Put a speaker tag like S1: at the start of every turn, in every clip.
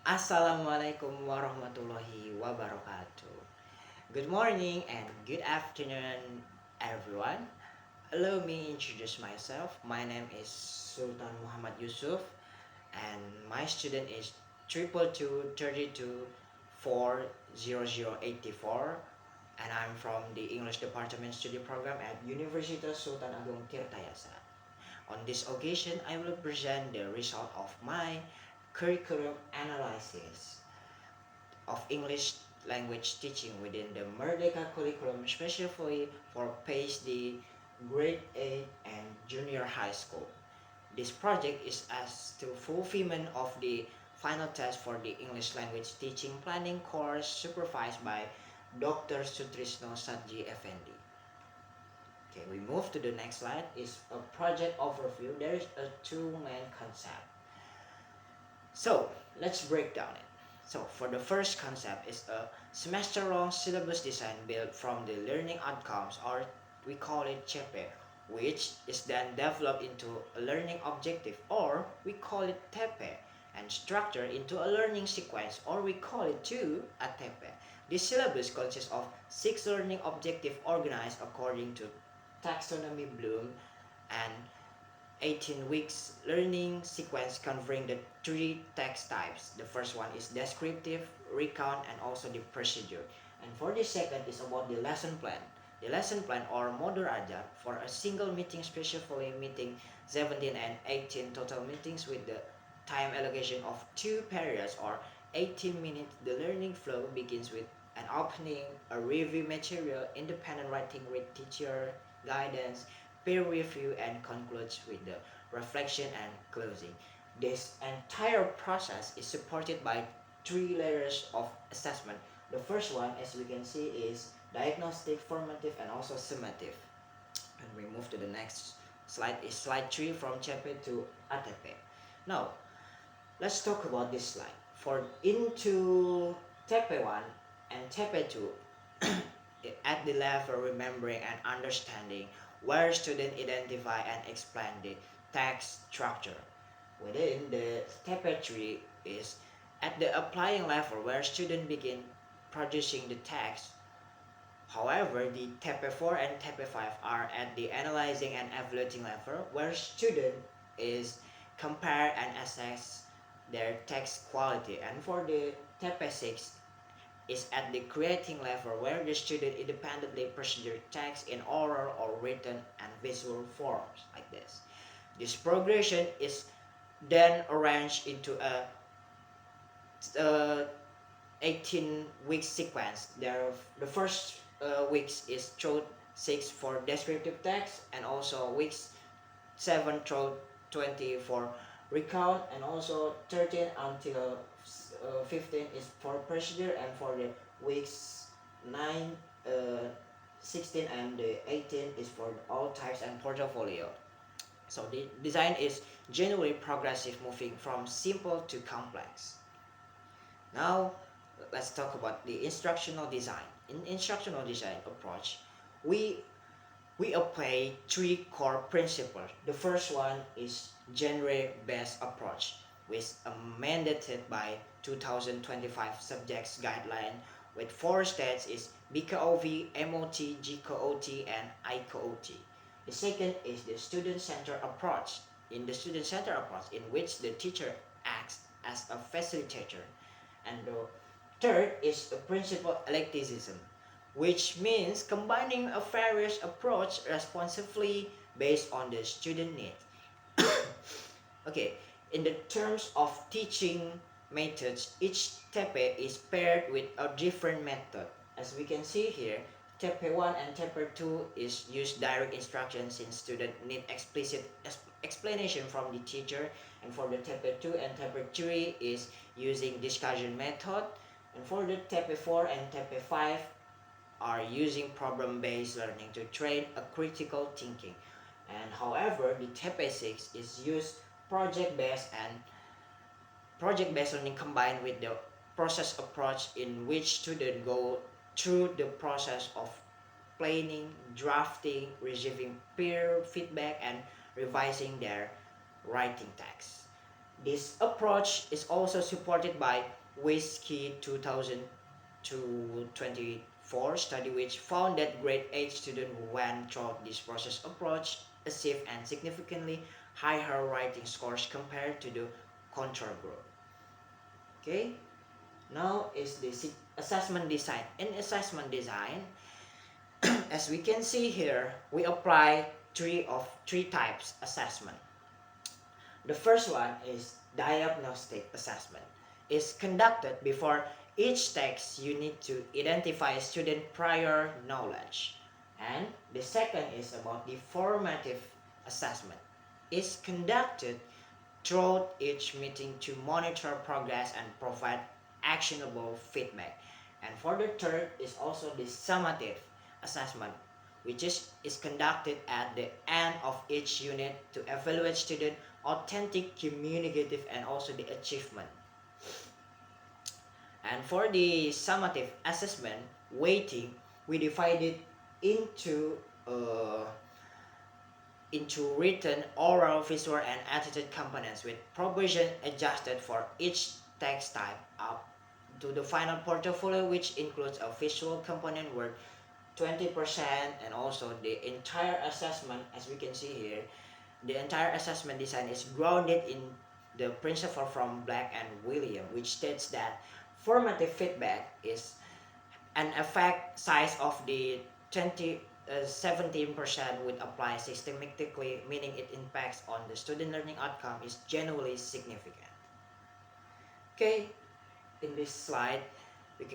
S1: Assalamualaikum warahmatullahi wabarakatuh. Good morning and good afternoon, everyone. Allow me introduce myself. My name is Sultan Muhammad Yusuf, and my student is 222 32 40084, and I'm from the English Department Study Program at Universitas Sultan Agung Tirtayasa. On this occasion, I will present the result of my curriculum analysis of English language teaching within the Merdeka curriculum, specifically for PhD, grade 8, and junior high school. This project is as to fulfillment of the final test for the English language teaching planning course supervised by Dr. Sutrisno Sadji Effendi. Okay, we move to the next slide. Is a project overview. There is a two main concept. So let's break down it. So for the first concept is a semester-long syllabus design built from the learning outcomes, or we call it CHEPE, which is then developed into a learning objective, or we call it TEPE, and structured into a learning sequence, or we call it too a TEPE. This syllabus consists of 6 learning objectives organized according to taxonomy Bloom and 18 weeks learning sequence covering the three text types. The first one is descriptive, recount, and also the procedure. And for the second is about the lesson plan. The lesson plan or modul ajar for a single meeting, specifically meeting 17 and 18 total meetings with the time allocation of 2 periods or 18 minutes. The learning flow begins with an opening, a review material, independent writing with teacher guidance, peer review, and concludes with the reflection and closing. This entire process is supported by 3 layers of assessment. The first one, as we can see, is diagnostic, formative, and also summative. And we move to the next slide, is slide 3 from CHEPE to ATP. Now, let's talk about this slide. For into TP 1 and TP 2, at the level remembering and understanding, where students identify and explain the text structure. Within the TP 3 is at the applying level, where students begin producing the text. However, the TP 4 and TP 5 are at the analyzing and evaluating level, where student is compare and assess their text quality. And for the TP 6 is at the creating level, where the student independently procedure text in oral or written and visual forms like this. This progression is then arranged into a 18 week sequence. There, the first weeks is through 6 for descriptive text, and also weeks 7 through 20 for recount, and also 13 until 15 is for procedure, and for the weeks 9, 16, and 18 is for all types and portfolio. So the design is genuinely progressive, moving from simple to complex. Now let's talk about the instructional design. In instructional design approach, we we apply 3 core principles. The first one is genre-based approach, which mandated by 2025 subjects guideline, with 4 states is BKOV, MOT, GKOT, and IKOT. The second is the student-centered approach. In the student-centered approach, in which the teacher acts as a facilitator. And the third is the principal eclecticism, which means combining a various approach responsively based on the student need. Okay, in the terms of teaching methods, each TP is paired with a different method. As we can see here, TP 1 and TP 2 is use direct instruction, since student need explicit explanation from the teacher. And for the TP 2 and TP 3 is using discussion method. And for the TP 4 and TP 5 are using problem-based learning to train a critical thinking. And however, the TP6 is used project-based, and project-based learning combined with the process approach, in which students go through the process of planning, drafting, receiving peer feedback, and revising their writing text. This approach is also supported by WISKI 2024 study, which found that grade 8 students who went through this process approach achieved and significantly higher writing scores compared to the control group. Okay, now is the assessment design. In assessment design, as we can see here, we apply three types assessment. The first one is diagnostic assessment. It's conducted before each text. You need to identify student prior knowledge. And the second is about the formative assessment. It's conducted throughout each meeting to monitor progress and provide actionable feedback. And for the third is also the summative assessment, which is conducted at the end of each unit to evaluate student authentic, communicative, and also the achievement. And for the summative assessment weighting, we divide it into uh, into written, oral, visual, and attitude components with provision adjusted for each text type up to the final portfolio, which includes a visual component worth 20%, and also the entire assessment, as we can see here, the entire assessment design is grounded in the principle from Black and William, which states that formative feedback is an effect size of the 17% would apply systematically, meaning it impacts on the student learning outcome is genuinely significant. Okay, in this slide,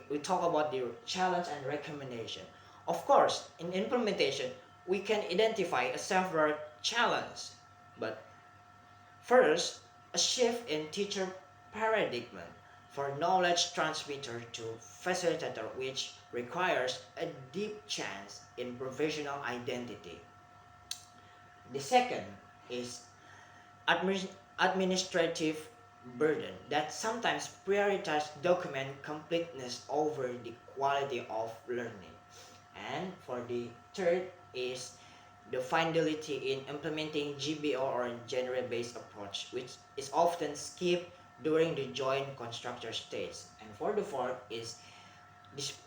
S1: we talk about the challenge and recommendation. Of course, in implementation, we can identify several challenges, but first, a shift in teacher paradigm for knowledge transmitter to facilitator, which requires a deep change in professional identity. The second is administrative burden that sometimes prioritize document completeness over the quality of learning. And for the third is the fidelity in implementing GBO or genre-based approach, which is often skipped during the joint constructor stage. And for the fourth is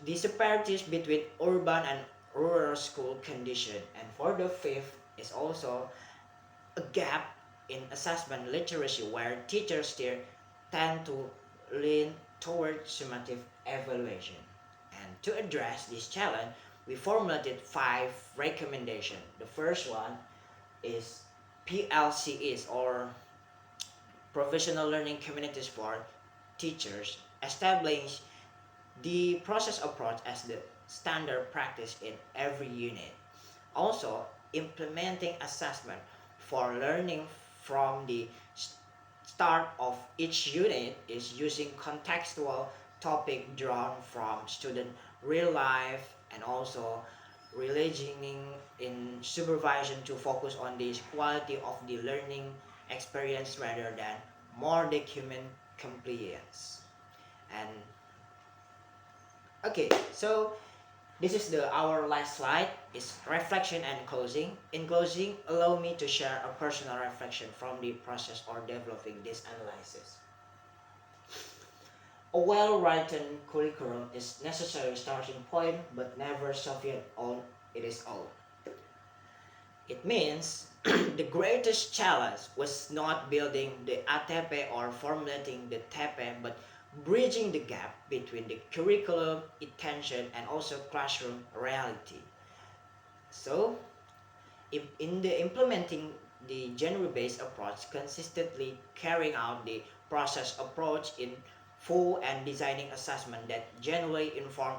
S1: disparities between urban and rural school condition. And for the fifth is also a gap in assessment literacy where teachers still tend to lean toward summative evaluation. And to address this challenge, we formulated 5 recommendations. The first one is PLCEs, or Professional Learning Communities for Teachers, establish the process approach as the standard practice in every unit. Also, implementing assessment for learning from the start of each unit is using contextual topic drawn from student real life, and also relying in supervision to focus on the quality of the learning experience rather than more document compliance. And okay, so this is our last slide, is reflection and closing. In closing, allow me to share a personal reflection from the process or developing this analysis. A well-written curriculum is necessary starting point, but never sufficient on it is all. It means the greatest challenge was not building the ATP or formulating the TP, but bridging the gap between the curriculum intention and also classroom reality. So, in the implementing the genre-based approach, consistently carrying out the process approach in full and designing assessment that genuinely inform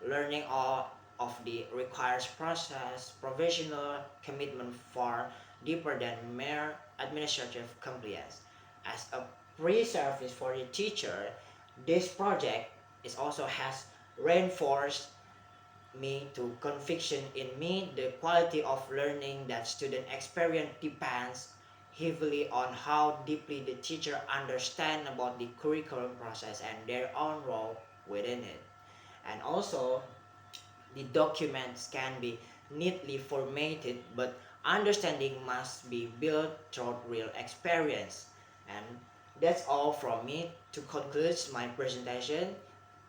S1: learning of the requires process, professional commitment far deeper than mere administrative compliance. As a pre-service for the teacher, this project is also has reinforced me to conviction in me the quality of learning that student experience depends heavily on how deeply the teacher understand about the curriculum process and their own role within it. And also, the documents can be neatly formatted, but understanding must be built through real experience. And That's all from me to conclude my presentation.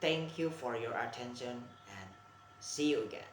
S1: Thank you for your attention and see you again.